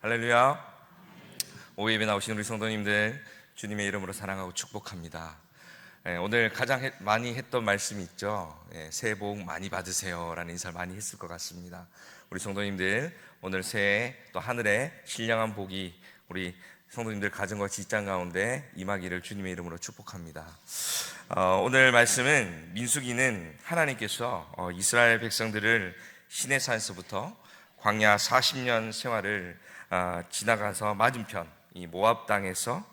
할렐루야. 오후 예배 나오신 우리 성도님들 주님의 이름으로 사랑하고 축복합니다. 오늘 가장 많이 했던 말씀이 있죠. 새해 복 많이 받으세요 라는 인사를 많이 했을 것 같습니다. 우리 성도님들 오늘 새해 또 하늘에 신령한 복이 우리 성도님들 가정과 직장 가운데 임하기를 주님의 이름으로 축복합니다. 오늘 말씀은 민수기는 하나님께서 이스라엘 백성들을 시내산에서부터 광야 40년 생활을 지나가서 맞은편 이 모압 땅에서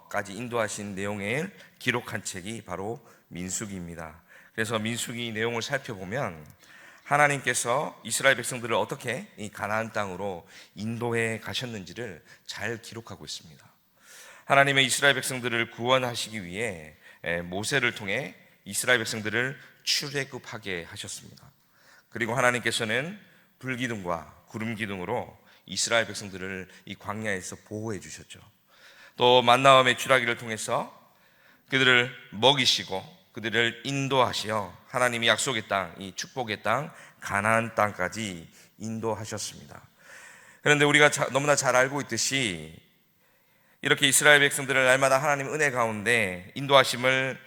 까지 인도하신 내용을 기록한 책이 바로 민수기입니다. 그래서 민수기 내용을 살펴보면 하나님께서 이스라엘 백성들을 어떻게 이 가나안 땅으로 인도해 가셨는지를 잘 기록하고 있습니다. 하나님의 이스라엘 백성들을 구원하시기 위해 모세를 통해 이스라엘 백성들을 출애굽하게 하셨습니다. 그리고 하나님께서는 불기둥과 구름기둥으로 이스라엘 백성들을 이 광야에서 보호해 주셨죠. 또 만나와 메추라기를 통해서 그들을 먹이시고 그들을 인도하시어 하나님이 약속의 땅, 이 축복의 땅, 가나안 땅까지 인도하셨습니다. 그런데 우리가 너무나 잘 알고 있듯이 이렇게 이스라엘 백성들을 날마다 하나님 은혜 가운데 인도하심을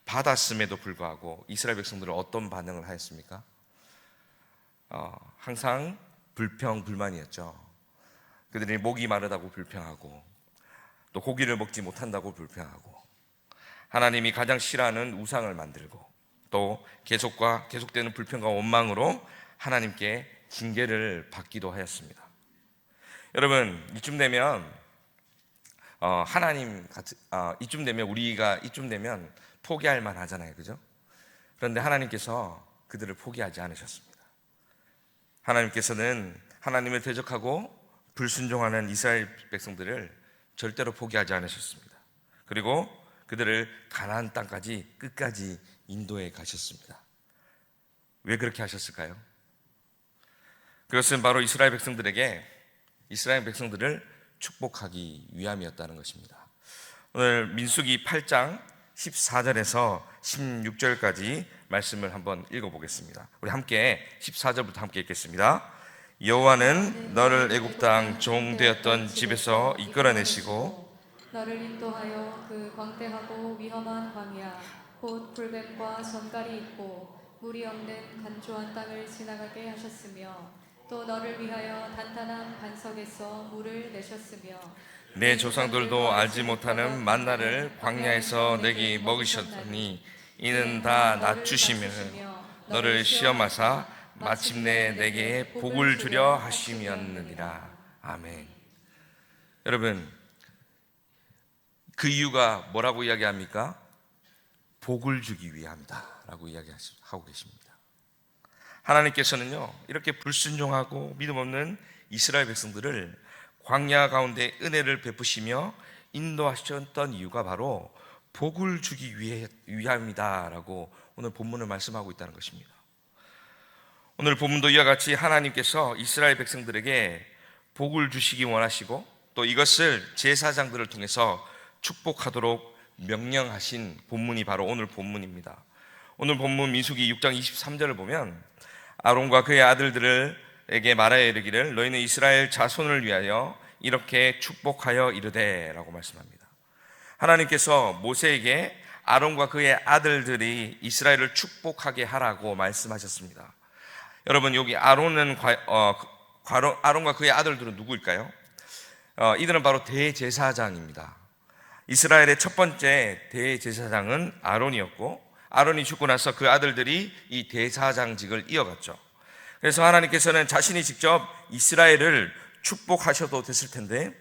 받았음에도 불구하고 이스라엘 백성들은 어떤 반응을 하였습니까? 항상 불평불만이었죠. 그들이 목이 마르다고 불평하고 또 고기를 먹지 못한다고 불평하고 하나님이 가장 싫어하는 우상을 만들고 또 계속되는 불평과 원망으로 하나님께 징계를 받기도 하였습니다. 여러분, 이쯤 되면 우리가 이쯤 되면 포기할 만 하잖아요, 그죠? 그런데 하나님께서 그들을 포기하지 않으셨습니다. 하나님께서는 하나님을 대적하고 불순종하는 이스라엘 백성들을 절대로 포기하지 않으셨습니다. 그리고 그들을 가나안 땅까지 끝까지 인도해 가셨습니다. 왜 그렇게 하셨을까요? 그것은 바로 이스라엘 백성들을 축복하기 위함이었다는 것입니다. 오늘 민수기 8장 14절에서 16절까지 말씀을 한번 읽어보겠습니다. 우리 함께 14절부터 함께 읽겠습니다. 여호와는 너를 애굽 땅 종 되었던 집에서 이끌어내시고 너를 인도하여 그 광대하고 위험한 광야 곧 불뱀과 전갈이 있고 물이 없는 간조한 땅을 지나가게 하셨으며 또 너를 위하여 단단한 반석에서 물을 내셨으며 내 조상들도 알지 못하는 만나를 광야에서 내게 먹이셨더니 이는 다 낮추시며 너를 시험하사 마침내 내게 복을 주려 하심이었느니라. 아멘. 여러분, 그 이유가 뭐라고 이야기합니까? 복을 주기 위함이다 라고 이야기하고 계십니다. 하나님께서는요, 이렇게 불순종하고 믿음 없는 이스라엘 백성들을 광야 가운데 은혜를 베푸시며 인도하셨던 이유가 바로 복을 주기 위함이다 라고 오늘 본문을 말씀하고 있다는 것입니다. 오늘 본문도 이와 같이 하나님께서 이스라엘 백성들에게 복을 주시기 원하시고 또 이것을 제사장들을 통해서 축복하도록 명령하신 본문이 바로 오늘 본문입니다. 오늘 본문 민수기 6장 23절을 보면 아론과 그의 아들들에게 말하여 이르기를 너희는 이스라엘 자손을 위하여 이렇게 축복하여 이르되 라고 말씀합니다. 하나님께서 모세에게 아론과 그의 아들들이 이스라엘을 축복하게 하라고 말씀하셨습니다. 여러분, 여기 아론과 그의 아들들은 누구일까요? 이들은 바로 대제사장입니다. 이스라엘의 첫 번째 대제사장은 아론이었고 아론이 죽고 나서 그 아들들이 이 대사장직을 이어갔죠. 그래서 하나님께서는 자신이 직접 이스라엘을 축복하셔도 됐을 텐데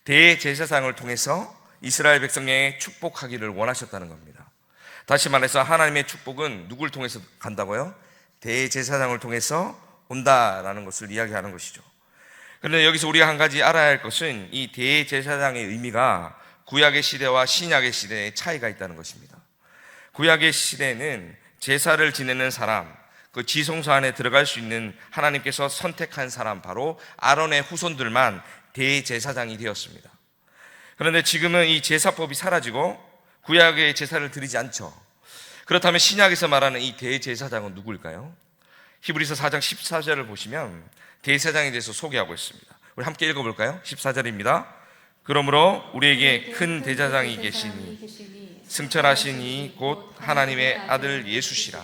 대제사장을 통해서 이스라엘 백성에 축복하기를 원하셨다는 겁니다. 다시 말해서 하나님의 축복은 누굴 통해서 간다고요? 대제사장을 통해서 온다라는 것을 이야기하는 것이죠. 그런데 여기서 우리가 한 가지 알아야 할 것은 이 대제사장의 의미가 구약의 시대와 신약의 시대에 차이가 있다는 것입니다. 구약의 시대에는 제사를 지내는 사람, 그 지성소 안에 들어갈 수 있는 하나님께서 선택한 사람, 바로 아론의 후손들만 대제사장이 되었습니다. 그런데 지금은 이 제사법이 사라지고 구약의 제사를 드리지 않죠. 그렇다면 신약에서 말하는 이 대제사장은 누구일까요? 히브리서 4장 14절을 보시면 대제사장에 대해서 소개하고 있습니다. 우리 함께 읽어볼까요? 14절입니다. 그러므로 우리에게 큰 대제사장이 계시니 승천하신 이 곧 하나님의 아들 예수시라.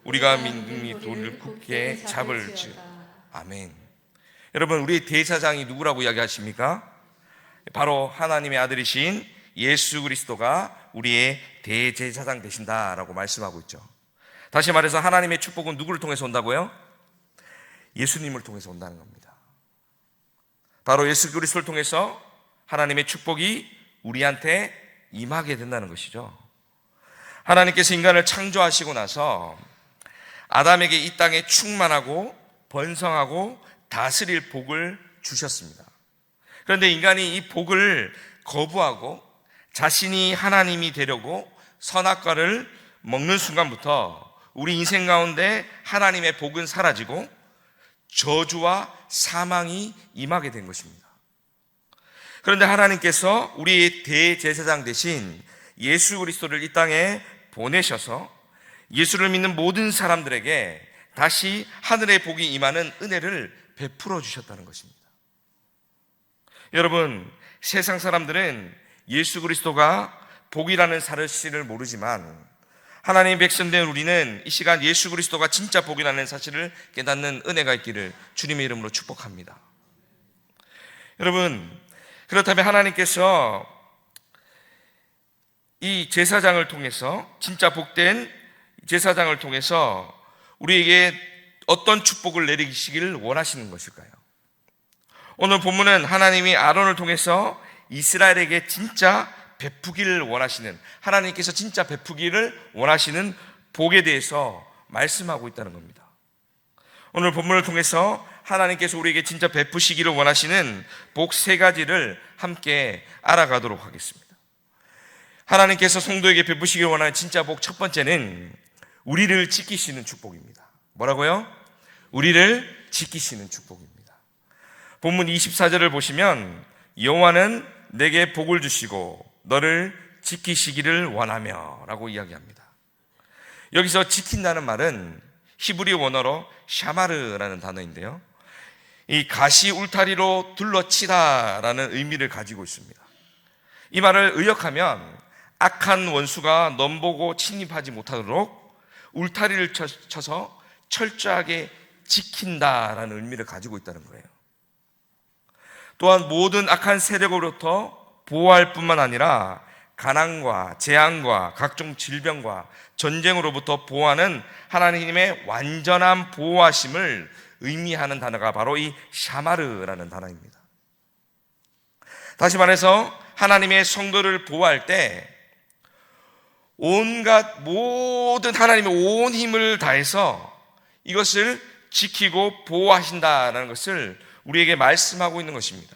우리가 믿음이 돌을 굳게 잡을지어다. 아멘. 여러분, 우리 대제사장이 누구라고 이야기하십니까? 바로 하나님의 아들이신 예수 그리스도가 우리의 대제사장 되신다라고 말씀하고 있죠. 다시 말해서 하나님의 축복은 누구를 통해서 온다고요? 예수님을 통해서 온다는 겁니다. 바로 예수 그리스도를 통해서 하나님의 축복이 우리한테 임하게 된다는 것이죠. 하나님께서 인간을 창조하시고 나서 아담에게 이 땅에 충만하고 번성하고 다스릴 복을 주셨습니다. 그런데 인간이 이 복을 거부하고 자신이 하나님이 되려고 선악과를 먹는 순간부터 우리 인생 가운데 하나님의 복은 사라지고 저주와 사망이 임하게 된 것입니다. 그런데 하나님께서 우리의 대제사장 대신 예수 그리스도를 이 땅에 보내셔서 예수를 믿는 모든 사람들에게 다시 하늘의 복이 임하는 은혜를 베풀어 주셨다는 것입니다. 여러분, 세상 사람들은 예수 그리스도가 복이라는 사실을 모르지만 하나님의 백성된 우리는 이 시간 예수 그리스도가 진짜 복이라는 사실을 깨닫는 은혜가 있기를 주님의 이름으로 축복합니다. 여러분, 그렇다면 하나님께서 이 제사장을 통해서, 진짜 복된 제사장을 통해서 우리에게 어떤 축복을 내리시기를 원하시는 것일까요? 오늘 본문은 하나님이 아론을 통해서 이스라엘에게 진짜 베푸기를 원하시는, 하나님께서 진짜 베푸기를 원하시는 복에 대해서 말씀하고 있다는 겁니다. 오늘 본문을 통해서 하나님께서 우리에게 진짜 베푸시기를 원하시는 복 3가지를 함께 알아가도록 하겠습니다. 하나님께서 성도에게 베푸시기를 원하는 진짜 복 첫 번째는 우리를 지키시는 축복입니다. 뭐라고요? 우리를 지키시는 축복입니다. 본문 24절을 보시면 여호와는 내게 복을 주시고 너를 지키시기를 원하며 라고 이야기합니다. 여기서 지킨다는 말은 히브리 원어로 샤마르라는 단어인데요, 이 가시 울타리로 둘러치다라는 의미를 가지고 있습니다. 이 말을 의역하면 악한 원수가 넘보고 침입하지 못하도록 울타리를 쳐서 철저하게 지킨다라는 의미를 가지고 있다는 거예요. 또한 모든 악한 세력으로부터 보호할 뿐만 아니라 가난과 재앙과 각종 질병과 전쟁으로부터 보호하는 하나님의 완전한 보호하심을 의미하는 단어가 바로 이 샤마르라는 단어입니다. 다시 말해서 하나님의 성도를 보호할 때 온갖 모든 하나님의 온 힘을 다해서 이것을 지키고 보호하신다는 것을 우리에게 말씀하고 있는 것입니다.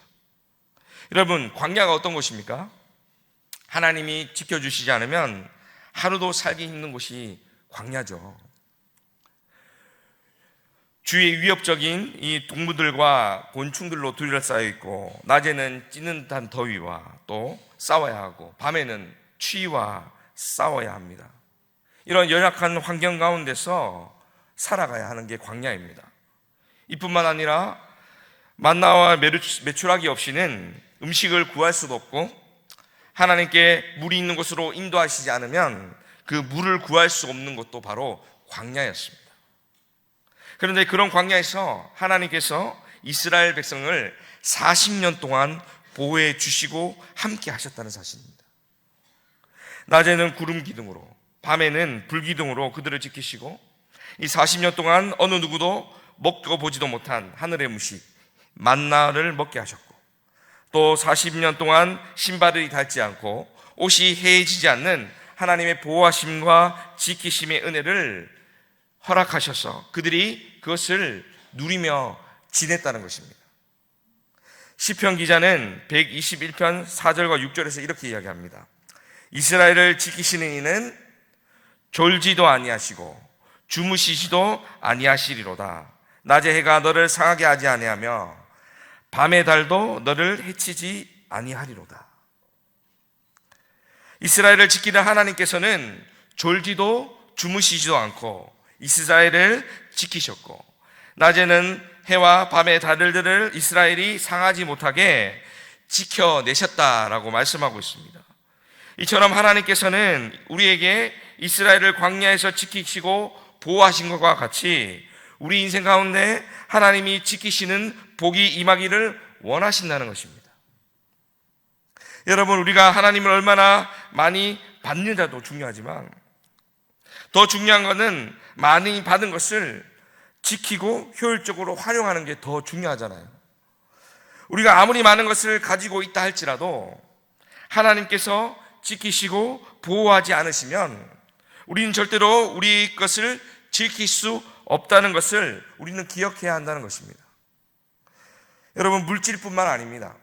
여러분, 광야가 어떤 곳입니까? 하나님이 지켜주시지 않으면 하루도 살기 힘든 곳이 광야죠. 주위에 위협적인 이 동물들과 곤충들로 둘러싸여 있고, 낮에는 찌는 듯한 더위와 또 싸워야 하고, 밤에는 추위와 싸워야 합니다. 이런 연약한 환경 가운데서 살아가야 하는 게 광야입니다. 이뿐만 아니라 만나와 메추라기 없이는 음식을 구할 수도 없고, 하나님께 물이 있는 곳으로 인도하시지 않으면 그 물을 구할 수 없는 것도 바로 광야였습니다. 그런데 그런 광야에서 하나님께서 이스라엘 백성을 40년 동안 보호해 주시고 함께 하셨다는 사실입니다. 낮에는 구름 기둥으로, 밤에는 불 기둥으로 그들을 지키시고, 이 40년 동안 어느 누구도 먹어보지도 못한 하늘의 음식 만나를 먹게 하셨고, 또 40년 동안 신발이 닳지 않고 옷이 해지지 않는 하나님의 보호하심과 지키심의 은혜를 허락하셔서 그들이 그것을 누리며 지냈다는 것입니다. 시편 기자는 121편 4절과 6절에서 이렇게 이야기합니다. 이스라엘을 지키시는 이는 졸지도 아니하시고 주무시지도 아니하시리로다. 낮의 해가 너를 상하게 하지 아니하며 밤의 달도 너를 해치지 아니하리로다. 이스라엘을 지키는 하나님께서는 졸지도 주무시지도 않고 이스라엘을 지키셨고, 낮에는 해와 밤의 달들을 이스라엘이 상하지 못하게 지켜내셨다라고 말씀하고 있습니다. 이처럼 하나님께서는 우리에게 이스라엘을 광야에서 지키시고 보호하신 것과 같이 우리 인생 가운데 하나님이 지키시는 복이 임하기를 원하신다는 것입니다. 여러분, 우리가 하나님을 얼마나 많이 받느냐도 중요하지만 더 중요한 것은 많이 받은 것을 지키고 효율적으로 활용하는 게 더 중요하잖아요. 우리가 아무리 많은 것을 가지고 있다 할지라도 하나님께서 지키시고 보호하지 않으시면 우리는 절대로 우리 것을 지킬 수 없다는 것을 우리는 기억해야 한다는 것입니다. 여러분, 물질뿐만 아닙니다.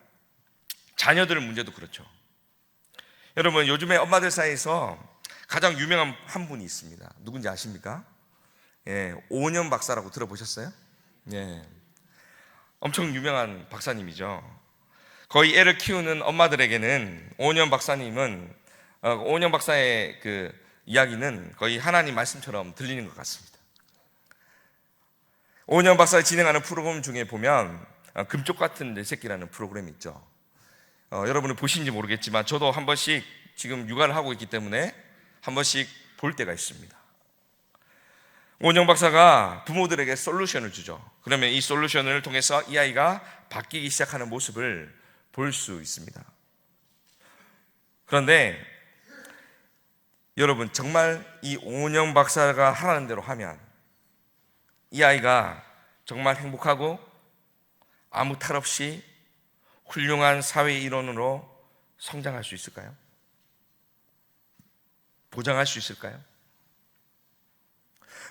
자녀들 문제도 그렇죠. 여러분, 요즘에 엄마들 사이에서 가장 유명한 한 분이 있습니다. 누군지 아십니까? 오은영 박사라고 들어보셨어요? 엄청 유명한 박사님이죠. 거의 애를 키우는 엄마들에게는 오은영 박사의 그 이야기는 거의 하나님 말씀처럼 들리는 것 같습니다. 오은영 박사가 진행하는 프로그램 중에 보면 금쪽 같은 내 새끼라는 프로그램이 있죠. 여러분은 보신지 모르겠지만 저도 한 번씩 지금 육아를 하고 있기 때문에 한 번씩 볼 때가 있습니다. 오은영 박사가 부모들에게 솔루션을 주죠. 그러면 이 솔루션을 통해서 이 아이가 바뀌기 시작하는 모습을 볼 수 있습니다. 그런데 여러분, 정말 이 오은영 박사가 하라는 대로 하면 이 아이가 정말 행복하고 아무 탈 없이 훌륭한 사회 일원으로 성장할 수 있을까요? 보장할 수 있을까요?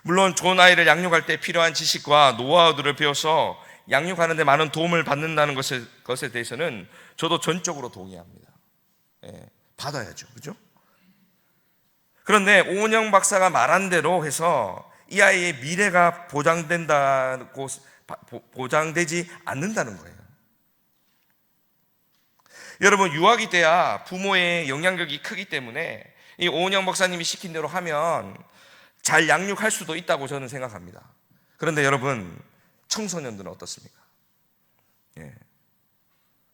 물론 좋은 아이를 양육할 때 필요한 지식과 노하우들을 배워서 양육하는 데 많은 도움을 받는다는 것에 대해서는 저도 전적으로 동의합니다. 받아야죠. 그죠? 그런데 오은영 박사가 말한 대로 해서 이 아이의 미래가 보장되지 않는다는 거예요. 여러분, 유아기 때야 부모의 영향력이 크기 때문에 이 오은영 박사님이 시킨 대로 하면 잘 양육할 수도 있다고 저는 생각합니다. 그런데 여러분, 청소년들은 어떻습니까?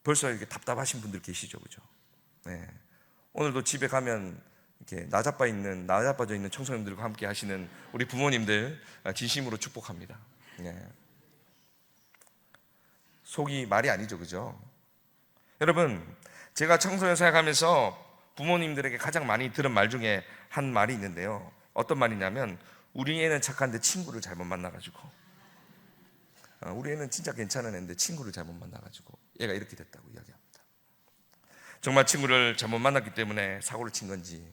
벌써 이렇게 답답하신 분들 계시죠, 그죠? 오늘도 집에 가면 이렇게 나자빠져 있는 청소년들과 함께 하시는 우리 부모님들 진심으로 축복합니다. 속이 말이 아니죠, 그죠? 여러분, 제가 청소년 사역하면서 부모님들에게 가장 많이 들은 말 중에 한 말이 있는데요. 어떤 말이냐면, 우리 애는 착한데 친구를 잘못 만나가지고, 우리 애는 진짜 괜찮은 애인데 친구를 잘못 만나가지고 얘가 이렇게 됐다고 이야기합니다. 정말 친구를 잘못 만났기 때문에 사고를 친 건지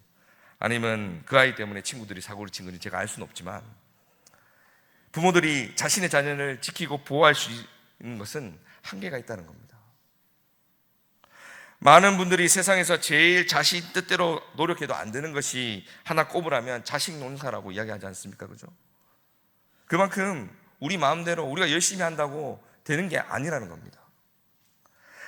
아니면 그 아이 때문에 친구들이 사고를 친 건지 제가 알 수는 없지만, 부모들이 자신의 자녀를 지키고 보호할 수 있는 것은 한계가 있다는 겁니다. 많은 분들이 세상에서 제일 자신 뜻대로 노력해도 안 되는 것이 하나 꼽으라면 자식 논사라고 이야기하지 않습니까? 그죠? 그만큼 우리 마음대로 우리가 열심히 한다고 되는 게 아니라는 겁니다.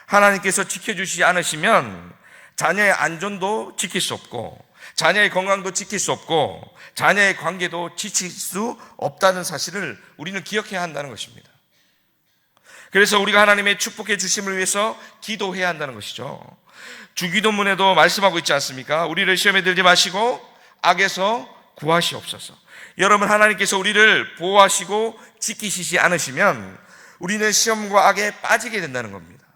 하나님께서 지켜주시지 않으시면 자녀의 안전도 지킬 수 없고, 자녀의 건강도 지킬 수 없고, 자녀의 관계도 지킬 수 없다는 사실을 우리는 기억해야 한다는 것입니다. 그래서 우리가 하나님의 축복해 주심을 위해서 기도해야 한다는 것이죠. 주기도문에도 말씀하고 있지 않습니까? 우리를 시험에 들지 마시고 악에서 구하시옵소서. 여러분, 하나님께서 우리를 보호하시고 지키시지 않으시면 우리는 시험과 악에 빠지게 된다는 겁니다.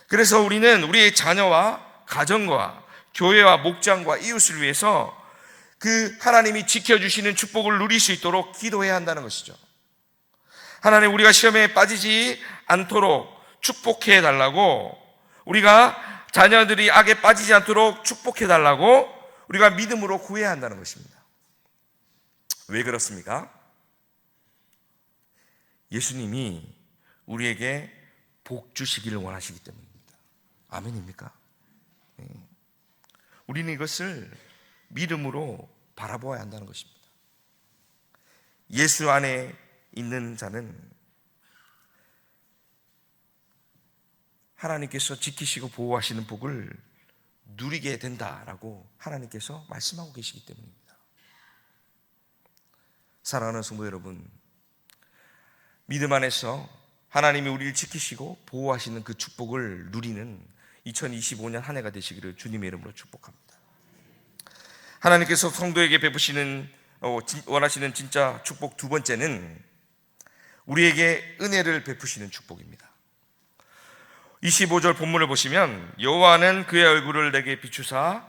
그래서 우리는 우리의 자녀와 가정과 교회와 목장과 이웃을 위해서 그 하나님이 지켜주시는 축복을 누릴 수 있도록 기도해야 한다는 것이죠. 하나님, 우리가 시험에 빠지지 않도록 축복해 달라고, 우리가 자녀들이 악에 빠지지 않도록 축복해 달라고 우리가 믿음으로 구해야 한다는 것입니다. 왜 그렇습니까? 예수님이 우리에게 복 주시기를 원하시기 때문입니다. 아멘입니까? 우리는 이것을 믿음으로 바라보아야 한다는 것입니다. 예수 안에 있는 자는 하나님께서 지키시고 보호하시는 복을 누리게 된다라고 하나님께서 말씀하고 계시기 때문입니다. 사랑하는 성도 여러분, 믿음 안에서 하나님이 우리를 지키시고 보호하시는 그 축복을 누리는 2025년 한 해가 되시기를 주님의 이름으로 축복합니다. 하나님께서 성도에게 베푸시는 원하시는 진짜 축복 두 번째는 우리에게 은혜를 베푸시는 축복입니다. 25절 본문을 보시면 여호와는 그의 얼굴을 내게 비추사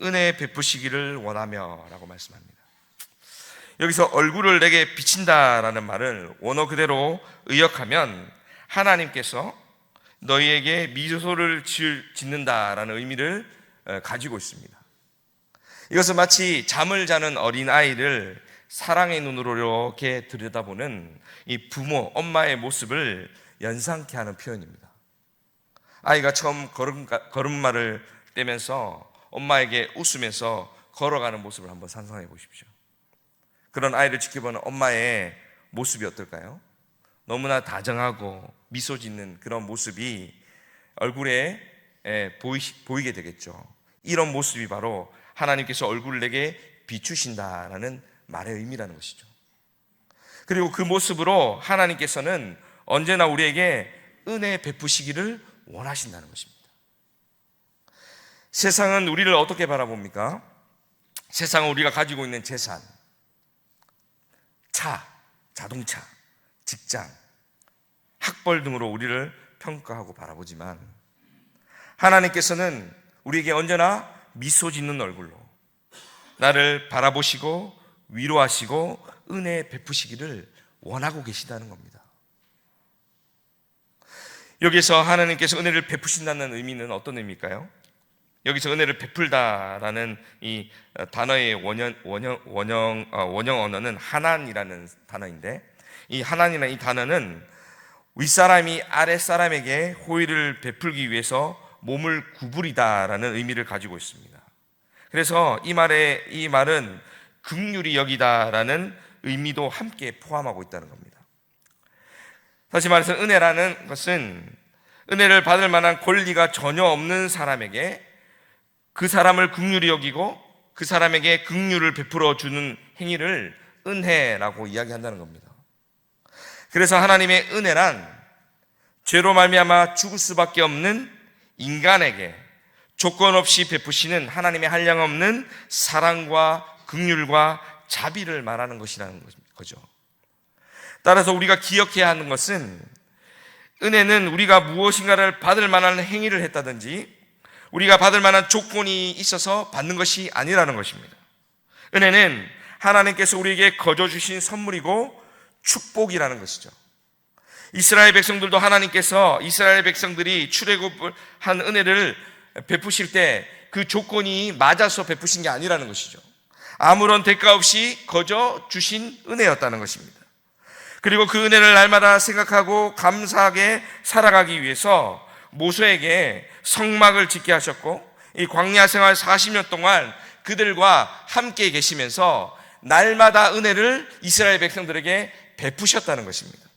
은혜 베푸시기를 원하며 라고 말씀합니다. 여기서 얼굴을 내게 비친다라는 말을 원어 그대로 의역하면 하나님께서 너희에게 미소를 짓는다라는 의미를 가지고 있습니다. 이것은 마치 잠을 자는 어린아이를 사랑의 눈으로 이렇게 들여다보는 이 부모, 엄마의 모습을 연상케 하는 표현입니다. 아이가 처음 걸음마를 떼면서 엄마에게 웃으면서 걸어가는 모습을 한번 상상해 보십시오. 그런 아이를 지켜보는 엄마의 모습이 어떨까요? 너무나 다정하고 미소 짓는 그런 모습이 얼굴에 보이게 되겠죠. 이런 모습이 바로 하나님께서 얼굴을 내게 비추신다라는 말의 의미라는 것이죠. 그리고 그 모습으로 하나님께서는 언제나 우리에게 은혜 베푸시기를 원하신다는 것입니다. 세상은 우리를 어떻게 바라봅니까? 세상은 우리가 가지고 있는 재산, 차, 자동차, 직장, 학벌 등으로 우리를 평가하고 바라보지만 하나님께서는 우리에게 언제나 미소 짓는 얼굴로 나를 바라보시고 위로하시고 은혜 베푸시기를 원하고 계시다는 겁니다. 여기서 하나님께서 은혜를 베푸신다는 의미는 어떤 의미일까요? 여기서 은혜를 베풀다라는 이 단어의 원형 언어는 하난이라는 단어인데, 이 하난이라는 이 단어는 윗사람이 아랫사람에게 호의를 베풀기 위해서 몸을 구부리다라는 의미를 가지고 있습니다. 그래서 이 말은 긍휼히 여기다라는 의미도 함께 포함하고 있다는 겁니다. 다시 말해서 은혜라는 것은 은혜를 받을 만한 권리가 전혀 없는 사람에게 그 사람을 긍휼히 여기고 그 사람에게 긍휼을 베풀어 주는 행위를 은혜라고 이야기한다는 겁니다. 그래서 하나님의 은혜란 죄로 말미암아 죽을 수밖에 없는 인간에게 조건 없이 베푸시는 하나님의 한량없는 사랑과 긍휼과 자비를 말하는 것이라는 거죠. 따라서 우리가 기억해야 하는 것은 은혜는 우리가 무엇인가를 받을 만한 행위를 했다든지 우리가 받을 만한 조건이 있어서 받는 것이 아니라는 것입니다. 은혜는 하나님께서 우리에게 거저 주신 선물이고 축복이라는 것이죠. 이스라엘 백성들도 하나님께서 이스라엘 백성들이 출애굽을 한 은혜를 베푸실 때 그 조건이 맞아서 베푸신 게 아니라는 것이죠. 아무런 대가 없이 거저 주신 은혜였다는 것입니다. 그리고 그 은혜를 날마다 생각하고 감사하게 살아가기 위해서 모세에게 성막을 짓게 하셨고 이 광야 생활 40년 동안 그들과 함께 계시면서 날마다 은혜를 이스라엘 백성들에게 베푸셨다는 것입니다.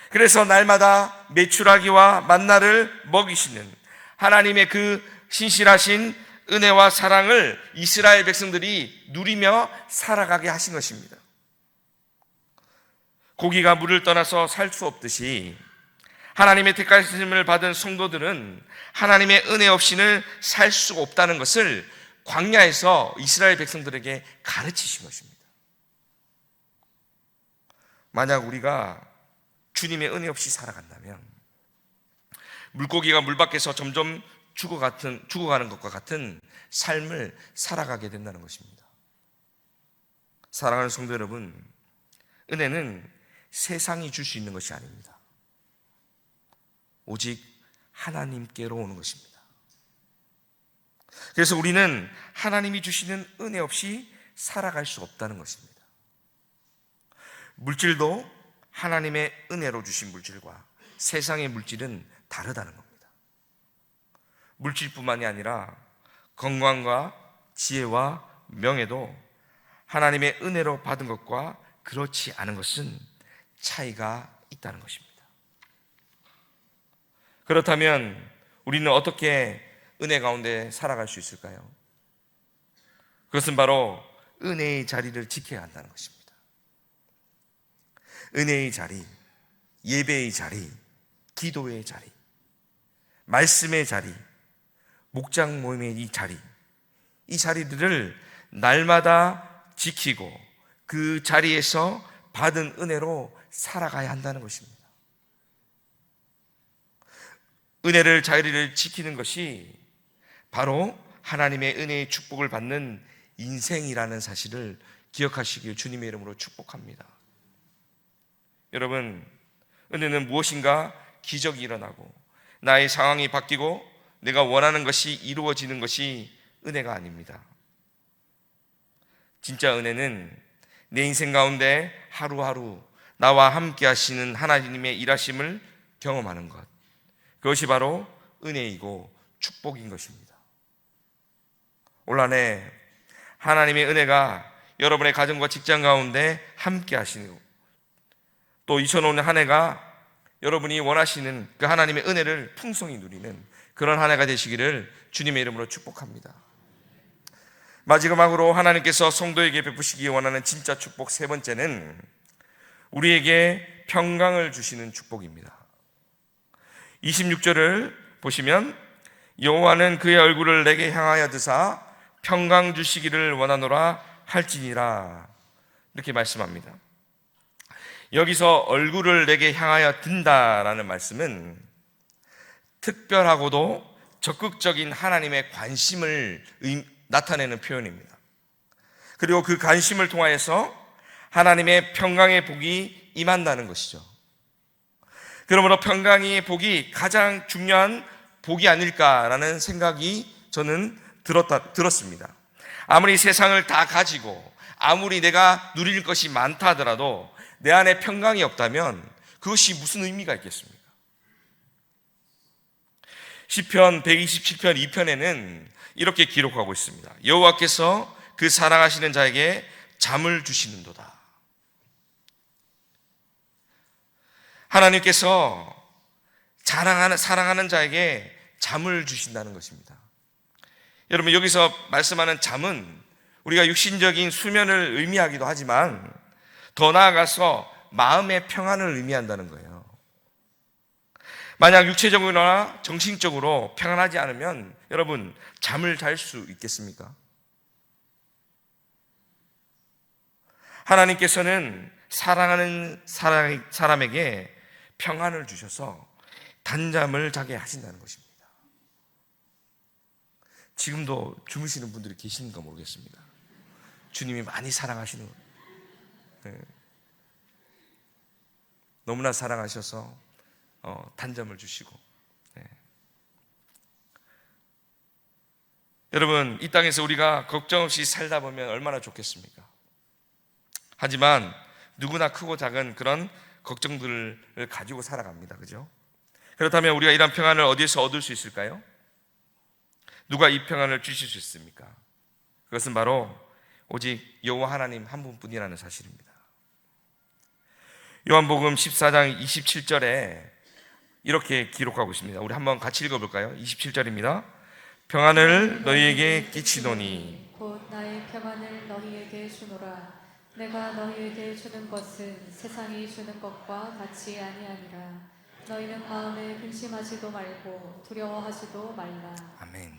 그래서 날마다 메추라기와 만나를 먹이시는 하나님의 그 신실하신 은혜와 사랑을 이스라엘 백성들이 누리며 살아가게 하신 것입니다. 고기가 물을 떠나서 살 수 없듯이 하나님의 택하심을 받은 성도들은 하나님의 은혜 없이는 살 수가 없다는 것을 광야에서 이스라엘 백성들에게 가르치신 것입니다. 만약 우리가 주님의 은혜 없이 살아간다면 물고기가 물 밖에서 점점 죽어가는 것과 같은 삶을 살아가게 된다는 것입니다. 사랑하는 성도 여러분, 은혜는 세상이 줄 수 있는 것이 아닙니다. 오직 하나님께로 오는 것입니다. 그래서 우리는 하나님이 주시는 은혜 없이 살아갈 수 없다는 것입니다. 물질도 하나님의 은혜로 주신 물질과 세상의 물질은 다르다는 겁니다. 물질뿐만이 아니라 건강과 지혜와 명예도 하나님의 은혜로 받은 것과 그렇지 않은 것은 차이가 있다는 것입니다. 그렇다면 우리는 어떻게 은혜 가운데 살아갈 수 있을까요? 그것은 바로 은혜의 자리를 지켜야 한다는 것입니다. 은혜의 자리, 예배의 자리, 기도의 자리, 말씀의 자리, 목장 모임의 이 자리, 이 자리들을 날마다 지키고 그 자리에서 받은 은혜로 살아가야 한다는 것입니다. 은혜를, 자리를 지키는 것이 바로 하나님의 은혜의 축복을 받는 인생이라는 사실을 기억하시길 주님의 이름으로 축복합니다. 여러분, 은혜는 무엇인가? 기적이 일어나고 나의 상황이 바뀌고 내가 원하는 것이 이루어지는 것이 은혜가 아닙니다. 진짜 은혜는 내 인생 가운데 하루하루 나와 함께 하시는 하나님의 일하심을 경험하는 것, 그것이 바로 은혜이고 축복인 것입니다. 올 한 해 하나님의 은혜가 여러분의 가정과 직장 가운데 함께 하시고, 또 2005년 한 해가 여러분이 원하시는 그 하나님의 은혜를 풍성히 누리는 그런 한 해가 되시기를 주님의 이름으로 축복합니다. 마지막으로 하나님께서 성도에게 베푸시기 원하는 진짜 축복 세 번째는 우리에게 평강을 주시는 축복입니다. 26절을 보시면 여호와는 그의 얼굴을 내게 향하여 드사 평강 주시기를 원하노라 할지니라, 이렇게 말씀합니다. 여기서 얼굴을 내게 향하여 든다라는 말씀은 특별하고도 적극적인 하나님의 관심을 나타내는 표현입니다. 그리고 그 관심을 통하여서 하나님의 평강의 복이 임한다는 것이죠. 그러므로 평강의 복이 가장 중요한 복이 아닐까라는 생각이 저는 들었습니다. 아무리 세상을 다 가지고 아무리 내가 누릴 것이 많다 하더라도 내 안에 평강이 없다면 그것이 무슨 의미가 있겠습니까? 시편 127편 2편에는 이렇게 기록하고 있습니다. 여호와께서 그 사랑하시는 자에게 잠을 주시는도다. 하나님께서 사랑하는 자에게 잠을 주신다는 것입니다. 여러분, 여기서 말씀하는 잠은 우리가 육신적인 수면을 의미하기도 하지만 더 나아가서 마음의 평안을 의미한다는 거예요. 만약 육체적으로나 정신적으로 평안하지 않으면 여러분, 잠을 잘 수 있겠습니까? 하나님께서는 사랑하는 사람에게 평안을 주셔서 단잠을 자게 하신다는 것입니다. 지금도 주무시는 분들이 계시는가 모르겠습니다. 주님이 많이 사랑하시는 거예요. 네. 너무나 사랑하셔서 단잠을 주시고, 네. 여러분, 이 땅에서 우리가 걱정 없이 살다 보면 얼마나 좋겠습니까? 하지만 누구나 크고 작은 그런 걱정들을 가지고 살아갑니다. 그죠? 그렇다면 우리가 이런 평안을 어디에서 얻을 수 있을까요? 누가 이 평안을 주실 수 있습니까? 그것은 바로 오직 여호와 하나님 한 분뿐이라는 사실입니다. 요한복음 14장 27절에 이렇게 기록하고 있습니다. 우리 한번 같이 읽어볼까요? 27절입니다. 평안을 너희에게 끼치노니 곧 나의 평안을 너희에게 주노라. 내가 너희에게 주는 것은 세상이 주는 것과 같이 아니하니라. 너희는 마음에 근심하지도 말고 두려워하지도 말라. 아멘.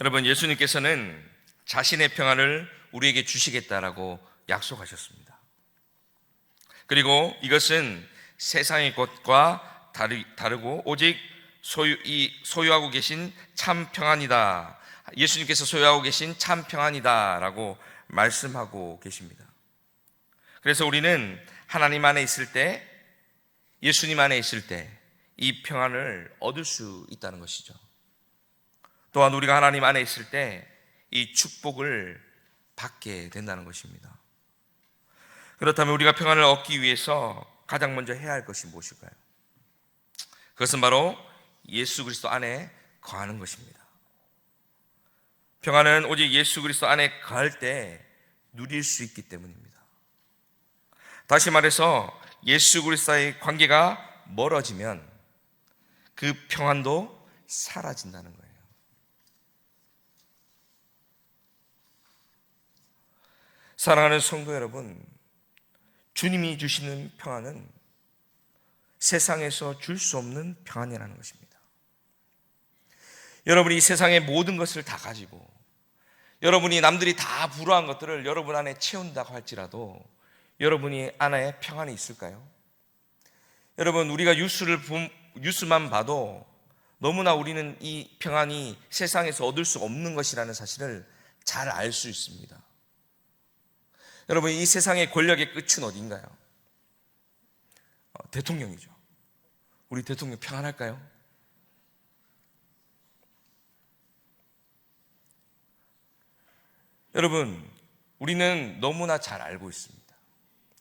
여러분, 예수님께서는 자신의 평안을 우리에게 주시겠다라고 약속하셨습니다. 그리고 이것은 세상의 것과 다르고 오직 소유하고 계신 참 평안이다. 예수님께서 소유하고 계신 참 평안이다라고 말씀하고 계십니다. 그래서 우리는 하나님 안에 있을 때, 예수님 안에 있을 때 이 평안을 얻을 수 있다는 것이죠. 또한 우리가 하나님 안에 있을 때 이 축복을 받게 된다는 것입니다. 그렇다면 우리가 평안을 얻기 위해서 가장 먼저 해야 할 것이 무엇일까요? 그것은 바로 예수 그리스도 안에 거하는 것입니다. 평안은 오직 예수 그리스도 안에 거할 때 누릴 수 있기 때문입니다. 다시 말해서 예수 그리스도의 관계가 멀어지면 그 평안도 사라진다는 거예요. 사랑하는 성도 여러분, 주님이 주시는 평안은 세상에서 줄 수 없는 평안이라는 것입니다. 여러분이 이 세상의 모든 것을 다 가지고 여러분이 남들이 다 부러워한 것들을 여러분 안에 채운다고 할지라도 여러분이 안에 평안이 있을까요? 여러분, 우리가 뉴스만 봐도 너무나 우리는 이 평안이 세상에서 얻을 수 없는 것이라는 사실을 잘 알 수 있습니다. 여러분, 이 세상의 권력의 끝은 어딘가요? 대통령이죠. 우리 대통령 평안할까요? 여러분, 우리는 너무나 잘 알고 있습니다.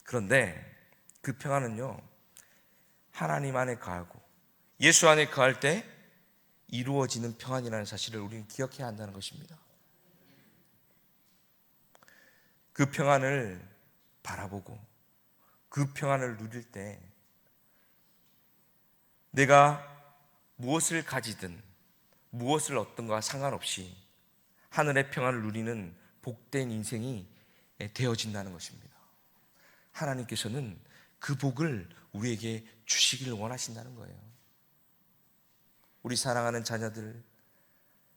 그런데 그 평안은요, 하나님 안에 거하고 예수 안에 거할 때 이루어지는 평안이라는 사실을 우리는 기억해야 한다는 것입니다. 그 평안을 바라보고 그 평안을 누릴 때 내가 무엇을 가지든 무엇을 얻든가 상관없이 하늘의 평안을 누리는 복된 인생이 되어진다는 것입니다. 하나님께서는 그 복을 우리에게 주시기를 원하신다는 거예요. 우리 사랑하는 자녀들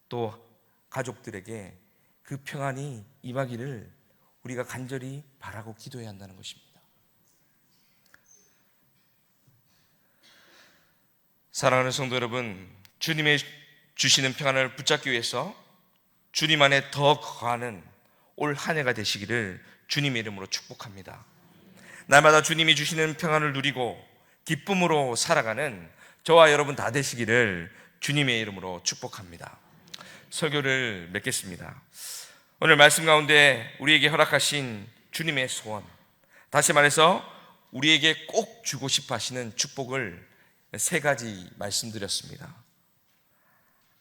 또 가족들에게 그 평안이 임하기를 우리가 간절히 바라고 기도해야 한다는 것입니다. 사랑하는 성도 여러분, 주님의 주시는 평안을 붙잡기 위해서 주님 안에 더 거하는 올 한 해가 되시기를 주님의 이름으로 축복합니다. 날마다 주님이 주시는 평안을 누리고 기쁨으로 살아가는 저와 여러분 다 되시기를 주님의 이름으로 축복합니다. 설교를 맺겠습니다. 오늘 말씀 가운데 우리에게 허락하신 주님의 소원, 다시 말해서 우리에게 꼭 주고 싶어 하시는 축복을 세 가지 말씀드렸습니다.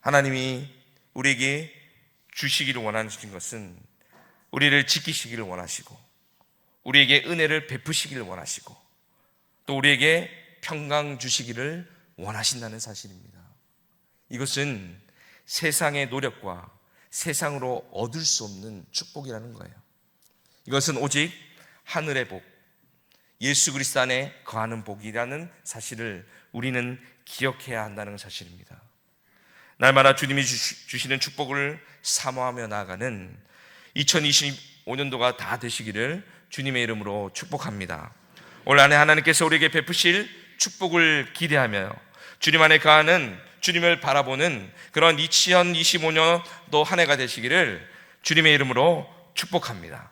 하나님이 우리에게 주시기를 원하시는 것은 우리를 지키시기를 원하시고 우리에게 은혜를 베푸시기를 원하시고 또 우리에게 평강 주시기를 원하신다는 사실입니다. 이것은 세상의 노력과 세상으로 얻을 수 없는 축복이라는 거예요. 이것은 오직 하늘의 복, 예수 그리스도 안에 거하는 복이라는 사실을 우리는 기억해야 한다는 사실입니다. 날마다 주님이 주시는 축복을 사모하며 나아가는 2025년도가 다 되시기를 주님의 이름으로 축복합니다. 올 한해 하나님께서 우리에게 베푸실 축복을 기대하며 주님 안에 거하는 주님을 바라보는 그런 2025년도 한 해가 되시기를 주님의 이름으로 축복합니다.